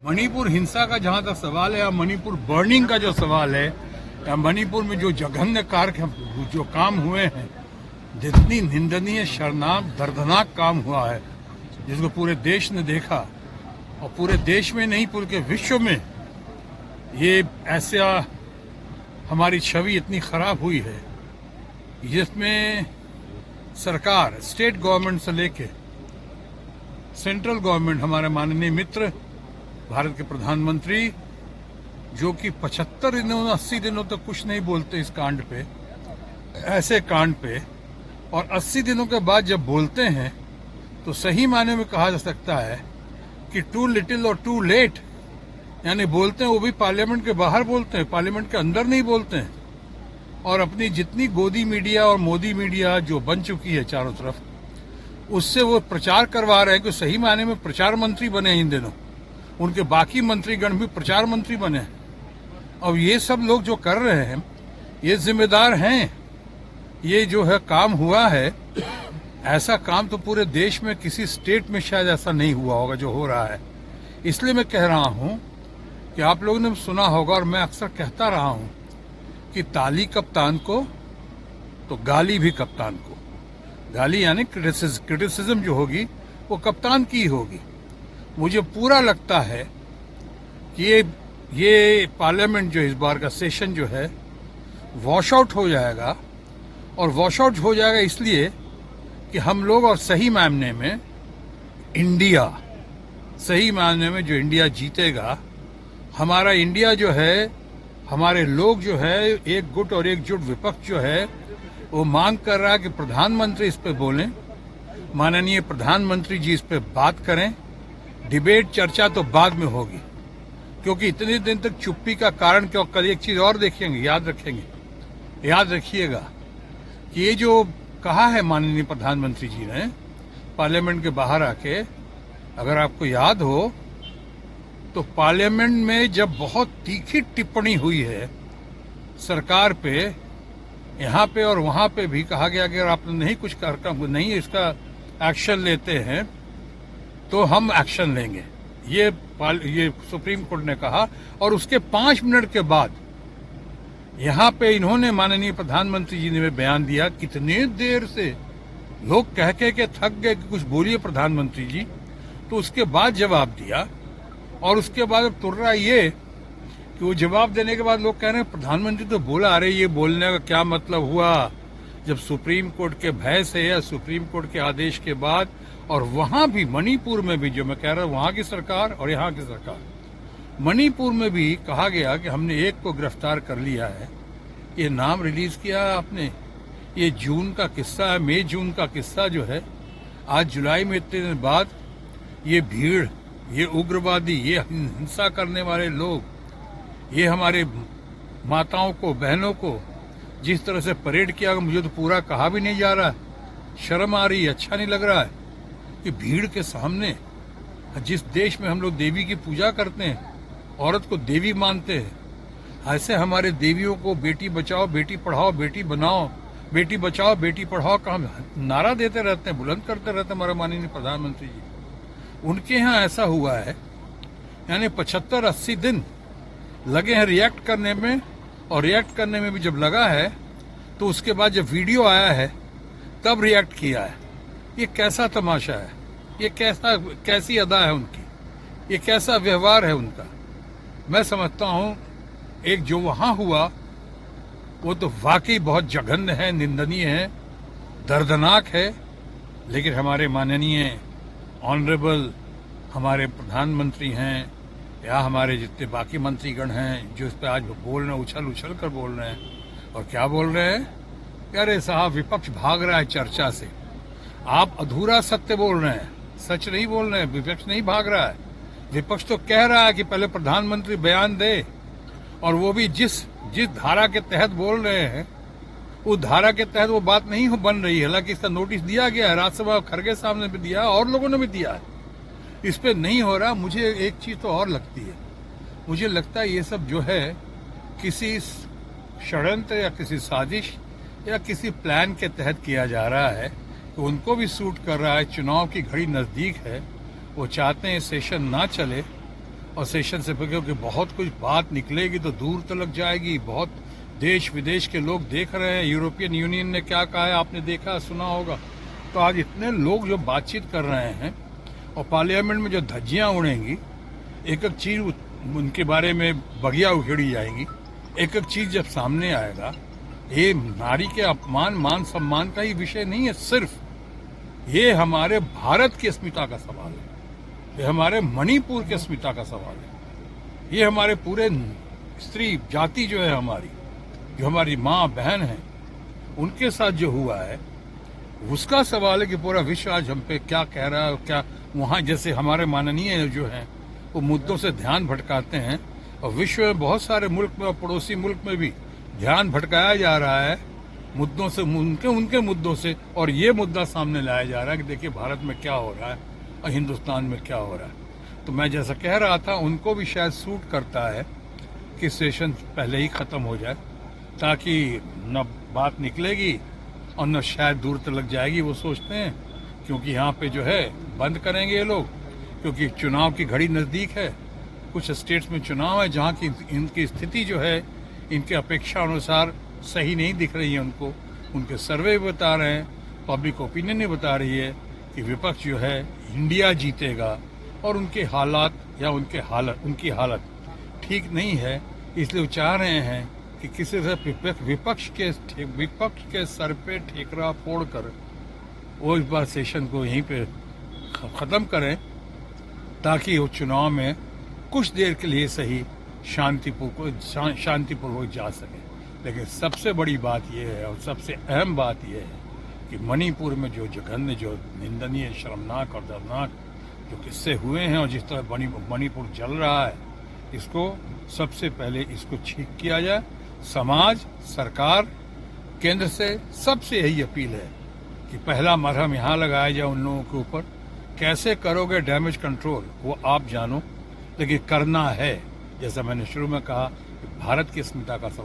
मणिपुर हिंसा का जहां तक सवाल है या मणिपुर बर्निंग का जो सवाल है या मणिपुर में जो जघन्य कार्य जो काम हुए हैं, जितनी निंदनीय शर्मनाक दर्दनाक काम हुआ है जिसको पूरे देश ने देखा और पूरे देश में नहीं पूरे विश्व में ये ऐसा हमारी छवि इतनी खराब हुई है जिसमें सरकार स्टेट गवर्नमेंट से लेके सेंट्रल गवर्नमेंट हमारे माननीय मित्र भारत के प्रधानमंत्री जो कि 75 दिनों 80 दिनों तक कुछ नहीं बोलते इस कांड पे, ऐसे कांड पे, और 80 दिनों के बाद जब बोलते हैं तो सही मायने में कहा जा सकता है कि टू लिटिल और टू लेट, यानी बोलते हैं वो भी पार्लियामेंट के बाहर बोलते हैं, पार्लियामेंट के अंदर नहीं बोलते हैं। और अपनी जितनी गोदी मीडिया और मोदी मीडिया जो बन चुकी है चारों तरफ, उससे वो प्रचार करवा रहे हैं कि सही मायने में प्रचार मंत्री बने इन दिनों, उनके बाकी मंत्रीगण भी प्रचार मंत्री बने। अब ये सब लोग जो कर रहे हैं ये जिम्मेदार हैं। ये जो है काम हुआ है, ऐसा काम तो पूरे देश में किसी स्टेट में शायद ऐसा नहीं हुआ होगा जो हो रहा है। इसलिए मैं कह रहा हूं कि आप लोगों ने सुना होगा और मैं अक्सर कहता रहा हूं कि ताली कप्तान को तो गाली भी कप्तान को। गाली यानी क्रिटिसिज्म जो होगी वो कप्तान की ही होगी। मुझे पूरा लगता है कि ये पार्लियामेंट जो इस बार का सेशन जो है वॉश आउट हो जाएगा, और वॉश आउट हो जाएगा इसलिए कि हम लोग और सही मायने में इंडिया, सही मायने में जो इंडिया जीतेगा, हमारा इंडिया जो है, हमारे लोग जो है, एक गुट और एकजुट विपक्ष जो है वो मांग कर रहा है कि प्रधानमंत्री इस पे बोलें, माननीय प्रधानमंत्री जी इस पे बात करें। डिबेट चर्चा तो बाद में होगी, क्योंकि इतने दिन तक चुप्पी का कारण क्यों। कल एक चीज और देखेंगे, याद रखिएगा कि ये जो कहा है माननीय प्रधानमंत्री जी ने पार्लियामेंट के बाहर आके, अगर आपको याद हो तो पार्लियामेंट में जब बहुत तीखी टिप्पणी हुई है सरकार पे, यहाँ पे और वहां पे भी कहा गया कि अगर आप नहीं कुछ नहीं इसका एक्शन लेते हैं तो हम एक्शन लेंगे, ये सुप्रीम कोर्ट ने कहा। और उसके 5 मिनट के बाद यहाँ पे इन्होंने माननीय प्रधानमंत्री जी ने बयान दिया। कितने देर से लोग कह के थक गए कि कुछ बोलिए प्रधानमंत्री जी, तो उसके बाद जवाब दिया। और उसके बाद अब तुर्रा ये कि वो जवाब देने के बाद लोग कह रहे हैं प्रधानमंत्री तो बोला, अरे ये बोलने का क्या मतलब हुआ, जब सुप्रीम कोर्ट के भय से या सुप्रीम कोर्ट के आदेश के बाद, और वहां भी मणिपुर में भी जो मैं कह रहा हूं, वहां की सरकार और यहाँ की सरकार, मणिपुर में भी कहा गया कि हमने एक को गिरफ्तार कर लिया है। ये नाम रिलीज किया आपने, ये जून का किस्सा है, मई जून का किस्सा जो है। आज जुलाई में इतने दिन बाद ये भीड़, ये उग्रवादी, ये हिंसा करने वाले लोग, ये हमारे माताओं को, बहनों को जिस तरह से परेड किया, मुझे तो पूरा कहा भी नहीं जा रहा है, शर्म आ रही है, अच्छा नहीं लग रहा है कि भीड़ के सामने, जिस देश में हम लोग देवी की पूजा करते हैं, औरत को देवी मानते हैं, ऐसे हमारे देवियों को बेटी बचाओ, बेटी पढ़ाओ, बेटी बनाओ, बेटी बचाओ, बेटी पढ़ाओ का हम नारा देते रहते हैं, बुलंद करते रहते हैं हमारे माननीय प्रधानमंत्री जी। उनके यहाँ ऐसा हुआ है, यानी 75-80 दिन लगे हैं रिएक्ट करने में, और रिएक्ट करने में भी जब लगा है तो उसके बाद जब वीडियो आया है तब रिएक्ट किया है। ये कैसा तमाशा है, ये कैसी अदा है उनकी, ये कैसा व्यवहार है उनका। मैं समझता हूं एक जो वहां हुआ वो तो वाकई बहुत जघन्य है, निंदनीय है, दर्दनाक है। लेकिन हमारे माननीय ऑनरेबल हमारे प्रधानमंत्री हैं या हमारे जितने बाकी मंत्रीगण हैं जो इस पर आज बोल रहे हैं, उछल कर बोल रहे हैं, और क्या बोल रहे हैं, अरे साहब विपक्ष भाग रहा है चर्चा से, आप अधूरा सत्य बोल रहे हैं, सच नहीं बोल रहे हैं। विपक्ष नहीं भाग रहा है, विपक्ष तो कह रहा है कि पहले प्रधानमंत्री बयान दे, और वो भी जिस धारा के तहत बोल रहे हैं उस धारा के तहत वो बात नहीं बन रही है। हालांकि इसका नोटिस दिया गया है, राज्यसभा खड़गे साहब ने भी दिया और लोगों ने भी दिया है, इस पे नहीं हो रहा। मुझे एक चीज तो और लगती है, मुझे लगता है ये सब जो है किसी षड्यंत्र या किसी साजिश या किसी प्लान के तहत किया जा रहा है, तो उनको भी सूट कर रहा है। चुनाव की घड़ी नजदीक है, वो चाहते हैं सेशन ना चले और सेशन से क्योंकि बहुत कुछ बात निकलेगी तो दूर तक जाएगी। बहुत देश विदेश के लोग देख रहे हैं, यूरोपियन यूनियन ने क्या कहा है आपने देखा सुना होगा। तो आज इतने लोग जो बातचीत कर रहे हैं और पार्लियामेंट में जो धज्जियां उड़ेंगी, एक एक चीज उनके बारे में बगिया उखेड़ी जाएंगी, एक एक चीज जब सामने आएगा, ये नारी के अपमान मान सम्मान का ही विषय नहीं है सिर्फ, ये हमारे भारत की अस्मिता का सवाल है, ये हमारे मणिपुर की अस्मिता का सवाल है, ये हमारे पूरे स्त्री जाति जो है हमारी, जो हमारी माँ बहन है, उनके साथ जो हुआ है उसका सवाल है कि पूरा विश्व आज हम पे क्या कह रहा है। क्या वहां जैसे हमारे माननीय जो हैं वो मुद्दों से ध्यान भटकाते हैं, और विश्व में बहुत सारे मुल्क में और पड़ोसी मुल्क में भी ध्यान भटकाया जा रहा है मुद्दों से, उनके मुद्दों से, और ये मुद्दा सामने लाया जा रहा है कि देखिए भारत में क्या हो रहा है और हिंदुस्तान में क्या हो रहा है। तो मैं जैसा कह रहा था, उनको भी शायद सूट करता है कि सेशन पहले ही खत्म हो जाए, ताकि न बात निकलेगी और न शायद दूर तक जाएगी। वो सोचते हैं क्योंकि यहाँ पे जो है बंद करेंगे ये लोग, क्योंकि चुनाव की घड़ी नजदीक है, कुछ स्टेट्स में चुनाव है जहाँ की इनकी स्थिति जो है इनके अपेक्षा अनुसार सही नहीं दिख रही है उनको। उनके सर्वे बता रहे हैं, पब्लिक ओपिनियन भी बता रही है कि विपक्ष जो है इंडिया जीतेगा, और उनके हालात या उनकी हालत ठीक नहीं है। इसलिए वो चाह रहे हैं कि किसी से विपक्ष के सर पे ठेकरा फोड़कर वो इस बार सेशन को यहीं पे खत्म करें, ताकि वो चुनाव में कुछ देर के लिए सही शांतिपूर्वक जा सके। लेकिन सबसे बड़ी बात यह है और सबसे अहम बात यह है कि मणिपुर में जो जघन्य, जो निंदनीय, शर्मनाक और दर्दनाक जो किस्से हुए हैं और जिस तरह मणिपुर जल रहा है, इसको सबसे पहले इसको ठीक किया जाए। समाज, सरकार, केंद्र से सबसे यही अपील है कि पहला मरहम यहाँ लगाया जाए उन लोगों के ऊपर। कैसे करोगे डैमेज कंट्रोल वो आप जानो, लेकिन करना है। जैसा मैंने शुरू में कहा, भारत की अस्मिता का सवाल